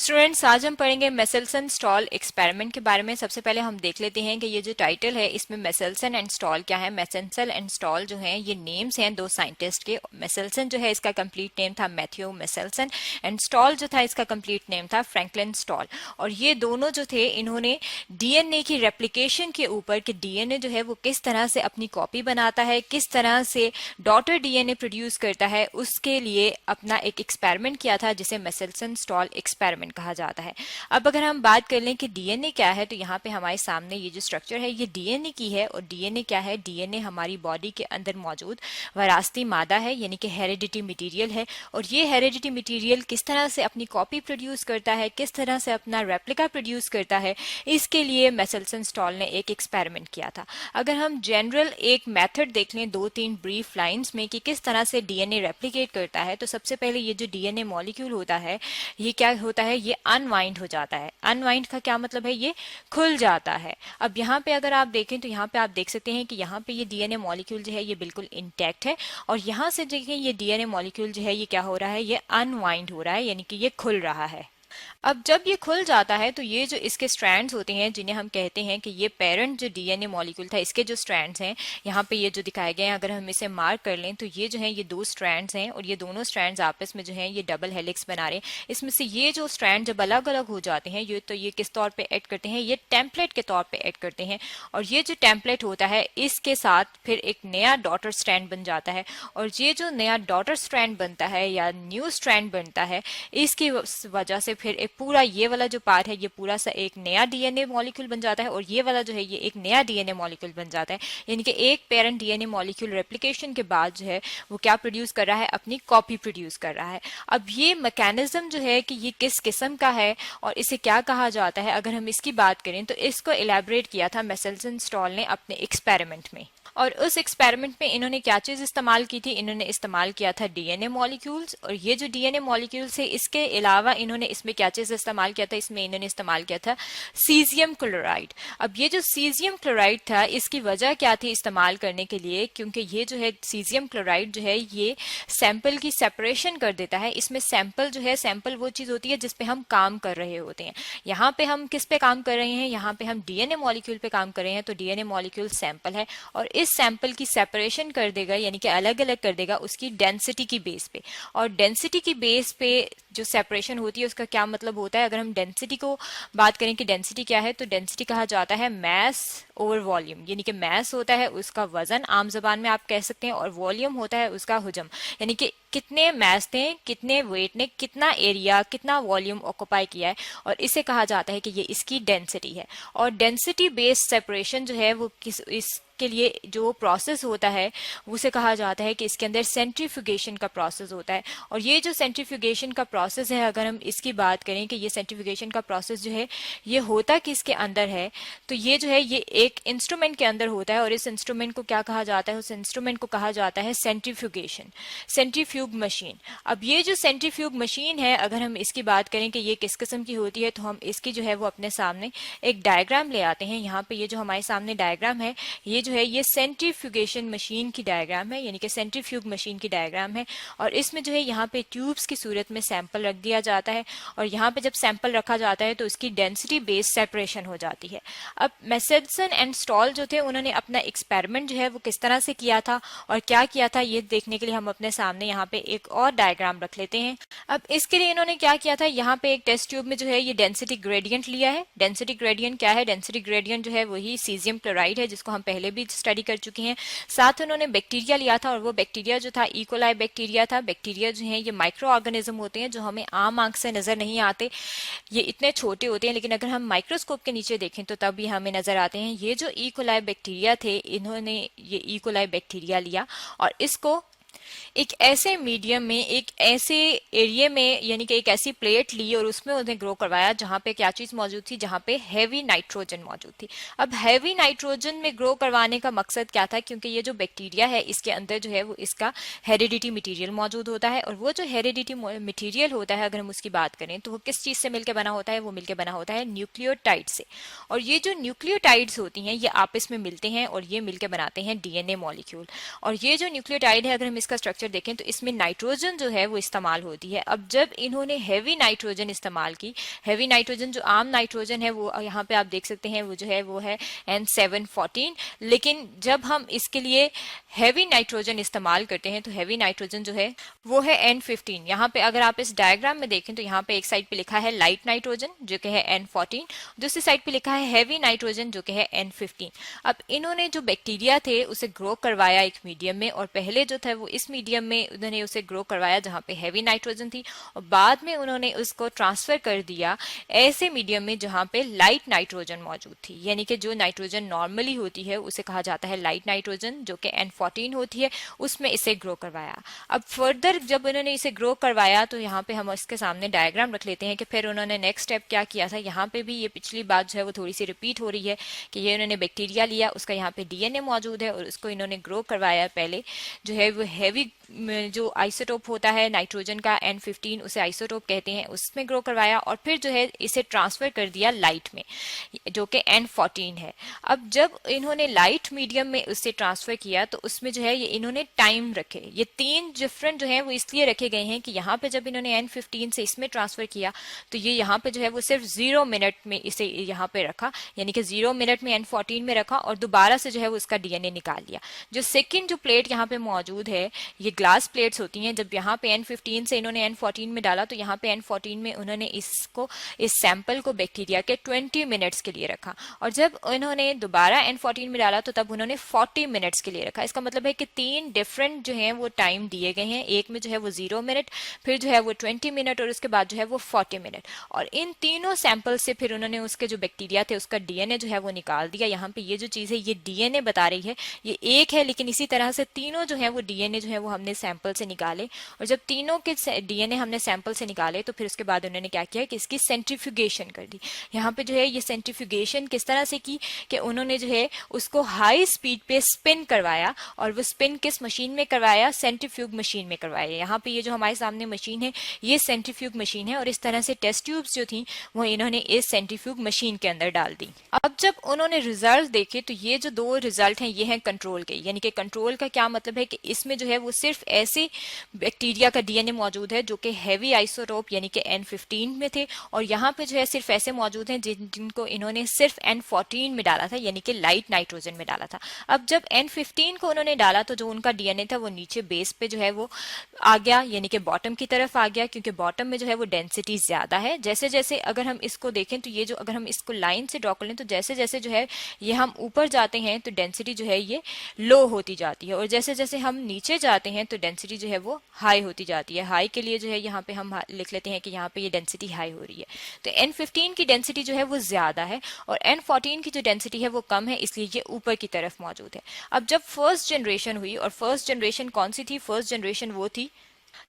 Students, आज हम पढ़ेंगे मेसेल्सन स्टॉल एक्सपेरिमेंट के बारे में। सबसे पहले हम देख लेते हैं कि ये जो टाइटल है इसमें मेसेल्सन एंड स्टॉल क्या है। मेसेल्सन एंड स्टॉल जो है ये नेम्स हैं दो साइंटिस्ट के। मेसेल्सन जो है इसका कंप्लीट नेम था मैथ्यू मेसेल्सन एंड स्टॉल जो था इसका कंप्लीट नेम था फ्रैंकलिन स्टॉल। और ये दोनों जो थे इन्होंने डीएनए की रेप्लिकेशन के ऊपर कि डीएनए जो है वो किस तरह से अपनी कॉपी बनाता है, किस तरह से डॉटर डीएनए प्रोड्यूस करता है, उसके लिए अपना एक एक्सपेरिमेंट किया था जिसे मेसेल्सन स्टॉल एक्सपेरिमेंट कहा जाता है। अब अगर हम बात कर लें कि डीएनए क्या है, तो यहाँ पे हमारे सामने ये जो स्ट्रक्चर है ये डीएनए की है। और डीएनए क्या है? डीएनए हमारी बॉडी के अंदर मौजूद वरासती मादा है, यानी कि हेरिडिटी मटेरियल है। और ये हेरिडिटी मटेरियल किस तरह से अपनी कॉपी प्रोड्यूस करता है, किस तरह से अपना रेप्लिका प्रोड्यूस करता है, इसके लिए मेसेल्सन स्टॉल ने एक एक्सपेरिमेंट किया था। अगर हम जनरल एक मेथड देख लें दो तीन ब्रीफ लाइंस में कि किस तरह से डीएनए रेप्लिकेट करता है, तो सबसे पहले ये जो डीएनए मॉलिक्यूल होता है ये क्या होता है? ये अनवाइंड हो जाता है। अनवाइंड का क्या मतलब है? ये खुल जाता है। अब यहाँ पे अगर आप देखें तो यहाँ पे आप देख सकते हैं कि यहाँ पे ये डीएनए मॉलिक्यूल जो है ये बिल्कुल इंटैक्ट है। और यहाँ से देखें ये डीएनए मॉलिक्यूल जो है ये क्या हो रहा है? ये अनवाइंड हो रहा है, यानी कि ये खुल रहा है। अब जब ये खुल जाता है तो ये जो इसके स्ट्रैंड्स होते हैं जिन्हें हम कहते हैं कि ये पेरेंट जो डीएनए मॉलिक्यूल था इसके जो स्ट्रैंड्स हैं यहाँ पे ये जो दिखाए गए हैं, अगर हम इसे मार्क कर लें तो ये जो है ये दो स्ट्रैंड्स हैं और ये दोनों स्ट्रैंड्स आपस में जो है ये डबल हेलिक्स बना रहे हैं। इसमें से ये जो स्ट्रैंड जब अलग अलग हो जाते हैं ये तो ये किस तौर पर ऐड करते हैं? ये टेम्पलेट के तौर पर ऐड करते हैं। और ये जो टेम्पलेट होता है इसके साथ फिर एक नया डॉटर स्ट्रैंड बन जाता है। और ये जो नया डॉटर स्ट्रैंड बनता है या न्यू स्ट्रैंड बनता है इसकी वजह से फिर एक पूरा ये वाला जो पार्ट है ये पूरा सा एक नया डीएनए मॉलिक्यूल बन जाता है और ये वाला जो है ये एक नया डीएनए मॉलिक्यूल बन जाता है। यानी कि एक पेरेंट डीएनए मॉलिक्यूल रेप्लिकेशन के बाद जो है वो क्या प्रोड्यूस कर रहा है? अपनी कॉपी प्रोड्यूस कर रहा है। अब ये मैकेनिज्म जो है कि ये किस किस्म का है और इसे क्या कहा जाता है, अगर हम इसकी बात करें तो इसको इलेबोरेट किया था मेसेल्सन स्टॉल ने अपने एक्सपेरिमेंट में। और उस एक्सपेरिमेंट में इन्होंने क्या चीज इस्तेमाल की थी? इन्होंने इस्तेमाल किया था डीएनए मॉलिक्यूल्स। और ये जो डीएनए मॉलिक्यूल्स है इसके अलावा इन्होंने इसमें क्या चीज इस्तेमाल किया था? इसमें इन्होंने इस्तेमाल किया था सीजियम क्लोराइड। अब ये जो सीजियम क्लोराइड था इसकी वजह क्या थी इस्तेमाल करने के लिए? क्योंकि ये जो है सीजियम क्लोराइड जो है ये सैंपल की सेपरेशन कर देता है। इसमें सैंपल जो है, सैंपल वो चीज होती है जिसपे हम काम कर रहे होते हैं। यहाँ पे हम किस पे काम कर रहे हैं? यहाँ पे हम डीएनए मॉलिक्यूल पे काम कर रहे हैं। तो डीएनए मॉलिक्यूल सैंपल है और इस सैंपल की सेपरेशन कर देगा, यानी कि अलग अलग कर देगा उसकी डेंसिटी की बेस पे। और डेंसिटी की बेस पे जो सेपरेशन होती है उसका क्या मतलब होता है? अगर हम डेंसिटी को बात करें कि डेंसिटी क्या है, तो डेंसिटी कहा जाता है मैस ओवर वॉल्यूम। यानी कि मैस होता है उसका वजन आम जबान में आप कह सकते हैं, और वॉल्यूम होता है उसका हुजम। यानी कि कितने मैस ने, कितने वेट ने, कितना एरिया, कितना वॉल्यूम ऑक्युपाई किया है, और इसे कहा जाता है कि ये इसकी डेंसिटी है। और डेंसिटी बेस्ड सेपरेशन जो है वो इस के लिए जो प्रोसेस होता है उसे कहा जाता है कि इसके अंदर सेंट्रीफ्यूगेशन का प्रोसेस होता है। और ये जो सेंट्रीफ्यूगेशन का प्रोसेस है, अगर हम इसकी बात करें कि ये सेंट्रीफ्यूगेशन का प्रोसेस जो है ये होता किसके अंदर है, तो ये जो है ये एक इंस्ट्रूमेंट के अंदर होता है। और इस इंस्ट्रूमेंट को क्या कहा जाता है? उस इंस्ट्रूमेंट को कहा जाता है सेंट्रीफ्यूगेशन, सेंट्रीफ्यूग मशीन। अब ये जो सेंट्रीफ्यूग मशीन है, अगर हम इसकी बात करें कि ये किस किस्म की होती है, तो हम इसकी जो है वो अपने सामने एक डायग्राम ले आते हैं। यहाँ पे ये जो हमारे सामने डायग्राम है ये जो है ये सेंट्रीफ्यूगेशन मशीन की डायग्राम है, यानी कि सेंट्रीफ्यूग मशीन की डायग्राम है। और इसमें जो है यहाँ पे ट्यूब्स की सूरत में सैंपल रख दिया जाता है। और यहाँ पे जब सैंपल रखा जाता है तो उसकी डेंसिटी बेस्ड सेपरेशन हो जाती है। अब मेसेल्सन एंड स्टॉल जो थे उन्होंने अपना एक्सपेरिमेंट जो है वो किस तरह से किया था और क्या किया था ये देखने के लिए हम अपने सामने यहाँ पे एक और डायग्राम रख लेते हैं। अब इसके लिए इन्होंने क्या किया था, यहाँ पे एक टेस्ट ट्यूब में जो है ये डेंसिटी ग्रेडियंट लिया है। डेंसिटी ग्रेडियंट क्या है? डेंसिटी ग्रेडियंट जो है वही सीजियम क्लोराइड है जिसको हम पहले भी स्टडी कर चुके हैं। साथ उन्होंने बैक्टीरिया लिया था और वो बैक्टीरिया जो था इकोलाई बैक्टीरिया था। बैक्टीरिया जो है ये माइक्रो ऑर्गेनिज्म होते हैं जो हमें आम आंख से नजर नहीं आते, ये इतने छोटे होते हैं, लेकिन अगर हम माइक्रोस्कोप के नीचे देखें तो तब ये हमें नजर आते हैं। ये जो इकोलाई बैक्टीरिया थे इन्होंने ये इकोलाई बैक्टीरिया लिया और इसको एक ऐसे मीडियम में, एक ऐसे एरिया में, यानी कि एक ऐसी प्लेट ली और उसमें उन्हें ग्रो करवाया जहां पे क्या चीज मौजूद थी? जहां पे हैवी नाइट्रोजन मौजूद थी। अब हैवी नाइट्रोजन में ग्रो करवाने का मकसद क्या था? क्योंकि ये जो बैक्टीरिया है इसके अंदर जो है वो इसका हेरिडिटी मटेरियल मौजूद होता है। और वो जो हेरिडिटी मटेरियल होता है अगर हम उसकी बात करें तो वो किस चीज से मिलकर बना होता है? वो मिलकर बना होता है न्यूक्लियोटाइड से। और ये जो न्यूक्लियोटाइड्स होती हैं ये आपस में मिलते हैं और ये मिलकर बनाते हैं डीएनए मॉलिक्यूल। और ये जो न्यूक्लियोटाइड है अगर हम इसका स्ट्रक्चर देखें तो इसमें नाइट्रोजन जो है वो इस्तेमाल होती है। अब जब इन्होंने हैवी नाइट्रोजन इस्तेमाल की, हैवी नाइट्रोजन जो आम नाइट्रोजन है वो यहाँ पे आप देख सकते हैं वो जो है वो है N714, लेकिन जब हम इसके लिए हैवी नाइट्रोजन इस्तेमाल करते हैं तो हैवी नाइट्रोजन जो है वो है N15। यहाँ पे अगर आप इस डायग्राम में देखें तो यहाँ पे एक साइड पे लिखा है लाइट नाइट्रोजन जो कि है N14, दूसरी साइड पे लिखा है हैवी नाइट्रोजन जो कि है N15। अब इन्होंने जो बैक्टीरिया थे उसे ग्रो करवाया एक मीडियम में, और पहले जो था वो इस मीडियम में उन्होंने उसे ग्रो करवाया जहाँ पे हैवी नाइट्रोजन थी, और बाद में उन्होंने उसको ट्रांसफर कर दिया ऐसे मीडियम में जहाँ पे लाइट नाइट्रोजन मौजूद थी। यानी कि जो नाइट्रोजन नॉर्मली होती है उसे कहा जाता है लाइट नाइट्रोजन जो कि N14 होती है, उसमें इसे ग्रो करवाया। अब फर्दर जब उन्होंने इसे ग्रो करवाया तो यहाँ पे हम इसके सामने डायग्राम रख लेते हैं कि फिर उन्होंने नेक्स्ट स्टेप क्या किया था। यहाँ पे भी ये पिछली बात जो है वो थोड़ी सी रिपीट हो रही है कि ये उन्होंने बैक्टीरिया लिया, उसका यहाँ पे डीएनए मौजूद है और उसको इन्होंने ग्रो करवाया। पहले जो है वो हैवी जो आइसोटोप होता है नाइट्रोजन का N15, उसे आइसोटोप कहते हैं, उसमें ग्रो करवाया, और फिर जो है इसे ट्रांसफर कर दिया लाइट में जो कि N14 है। अब जब इन्होंने लाइट मीडियम में उससे ट्रांसफर किया तो उसमें जो है ये इन्होंने टाइम रखे। ये 3 डिफरेंट जो है वो इसलिए रखे गए हैं कि यहाँ पे जब इन्होंने N15 से इसमें ट्रांसफर किया तो ये यहाँ पे जो है वो सिर्फ 0 मिनट में इसे यहाँ पे रखा, यानी कि 0 मिनट में N14 में रखा और दोबारा से जो है वो उसका डीएनए निकाल लिया। जो सेकंड जो प्लेट यहाँ पे मौजूद है ये ग्लास प्लेट्स होती हैं। जब यहाँ पे N15 से इन्होंने N14 में डाला तो यहाँ पे N14 में उन्होंने इसको इस सैंपल को बैक्टीरिया के 20 मिनट्स के लिए रखा, और जब इन्होंने दोबारा N14 में डाला तो तब उन्होंने 40 मिनट्स के लिए रखा। इसका मतलब है कि 3 डिफरेंट जो है वो टाइम दिए गए हैं। एक में जो है वो 0 मिनट, फिर जो है वो 20 मिनट और उसके बाद जो है वो 40 मिनट, और इन तीनों सैंपल से फिर उन्होंने उसके जो बैक्टीरिया थे उसका डीएनए जो है वो निकाल दिया। यहाँ पे ये जो चीज है ये डीएनए बता रही है, ये एक है लेकिन इसी तरह से तीनों जो है वो डीएनए जो है वो हमने सैंपल से निकाले, और जब तीनों के डीएनए हमने सैंपल से निकाले तो फिर उसके बाद उन्होंने क्या किया कि इसकी सेंट्रीफ्यूगेशन कर दी। यहाँ पे जो है ये सेंट्रीफ्यूगेशन किस तरह से की कि उन्होंने जो है उसको हाई स्पीड पे स्पिन करवाया, और वो स्पिन किस मशीन में करवाया, सेंट्रीफ्यूग मशीन में करवाया। यहाँ पे ये जो हमारे सामने मशीन है ये सेंट्रीफ्यूग मशीन है, और इस तरह से टेस्ट ट्यूब्स जो थी वो इन्होंने इस सेंट्रीफ्यूग मशीन के अंदर डाल दी। अब जब उन्होंने रिजल्ट देखे तो ये जो 2 रिजल्ट हैं ये हैं कंट्रोल के। यानी कि कंट्रोल का क्या मतलब है कि इसमें जो है वो सिर्फ ऐसे बैक्टीरिया का डीएनए मौजूद है जो कि हैवी आइसोटोप यानी कि N15 में थे, और यहाँ पे जो है सिर्फ ऐसे मौजूद हैं जिनको इन्होंने सिर्फ N14 में डाला था यानी कि लाइट नाइट्रोजन में डाला था। अब जब N15 को उन्होंने डाला तो जो उनका डीएनए था वो नीचे बेस पे जो है वो आ गया, यानी कि बॉटम की तरफ आ गया, क्योंकि बॉटम में जो है वो डेंसिटी ज्यादा है। जैसे जैसे अगर हम इसको देखें तो ये जो अगर हम इसको लाइन से ड्रॉ कर लें तो जैसे जैसे जो है ये हम ऊपर जाते हैं तो डेंसिटी जो है ये लो होती जाती है, और जैसे जैसे हम नीचे जाते हैं तो डेंसिटी जो है वो हाई होती जाती है। हाई के लिए जो है यहाँ पे हम लिख लेते हैं कि यहाँ पे ये डेंसिटी हाई हो रही है। तो N15 की डेंसिटी जो है वो ज्यादा है और N14 की जो डेंसिटी है वो कम है, इसलिए ये ऊपर की तरफ मौजूद है। अब जब फर्स्ट जनरेशन हुई, और फर्स्ट जनरेशन कौन सी थी, फर्स्ट जनरेशन वो थी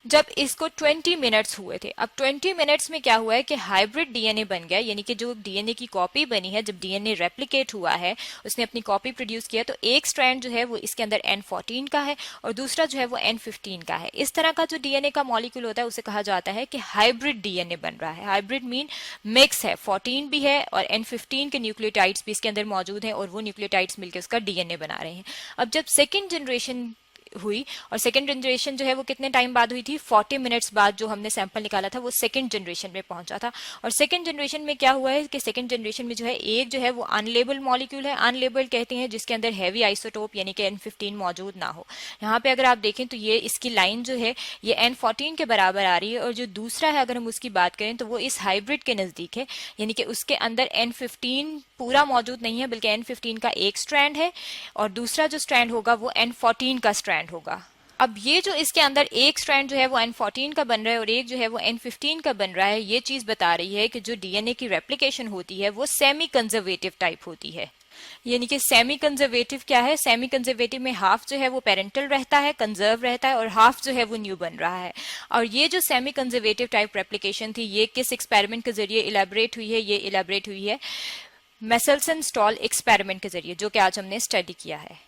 जब इसको 20 मिनट्स हुए थे। अब 20 मिनट्स में क्या हुआ है कि हाइब्रिड डीएनए बन गया, यानी कि जो डीएनए की कॉपी बनी है, जब डीएनए रेप्लिकेट हुआ है, उसने अपनी कॉपी प्रोड्यूस किया, तो एक स्ट्रैंड जो है वो इसके अंदर N14 का है और दूसरा जो है वो N15 का है। इस तरह का जो डीएनए का मॉलिक्यूल होता है उसे कहा जाता है कि हाइब्रिड डीएनए बन रहा है। हाइब्रिड मीन मिक्स है, 14 भी है और N15 के न्यूक्लियोटाइड्स भी इसके अंदर मौजूद हैं, और वो न्यूक्लियोटाइड्स मिलकर उसका डीएनए बना रहे हैं। अब जब सेकेंड जनरेशन हुई, और सेकेंड जनरेशन जो है वो कितने टाइम बाद हुई थी, 40 मिनट्स बाद जो हमने सैंपल निकाला था वो सेकेंड जनरेशन में पहुंचा था। और सेकेंड जनरेशन में क्या हुआ है कि सेकेंड जनरेशन में जो है एक जो है वो अनलेबल मॉलिक्यूल है, अनलेबल कहते हैं जिसके अंदर हैवी आइसोटोप यानी कि N15 मौजूद ना हो। यहाँ पे अगर आप देखें तो ये इसकी लाइन जो है ये N14 के बराबर आ रही है, और जो दूसरा है अगर हम उसकी बात करें तो वो इस हाइब्रिड के नजदीक है, यानी कि उसके अंदर N15 पूरा मौजूद नहीं है बल्कि N15 का एक स्ट्रैंड है और दूसरा जो स्ट्रैंड होगा वो N14 का स्ट्रैंड होगा। अब ये जो इसके अंदर एक स्ट्रैंड जो है वो N14 का बन रहा है और एक जो है वो N15 का बन रहा है, ये चीज बता रही है कि जो डीएनए की रेप्लिकेशन होती है वो सेमी कंजर्वेटिव टाइप होती है। यानी कि सेमी कंजर्वेटिव क्या है, सेमी कंजर्वेटिव में हाफ जो है वो पेरेंटल रहता है, कंजर्व रहता है, और हाफ जो है वो न्यू बन रहा है। और ये जो सेमी कंजर्वेटिव टाइप रेप्लिकेशन थी ये किस एक्सपेरिमेंट के जरिए इलेबरेट हुई है, ये इलेबरेट हुई है मेसेल्सन स्टॉल एक्सपेरिमेंट के जरिए, जो कि आज हमने स्टडी किया है।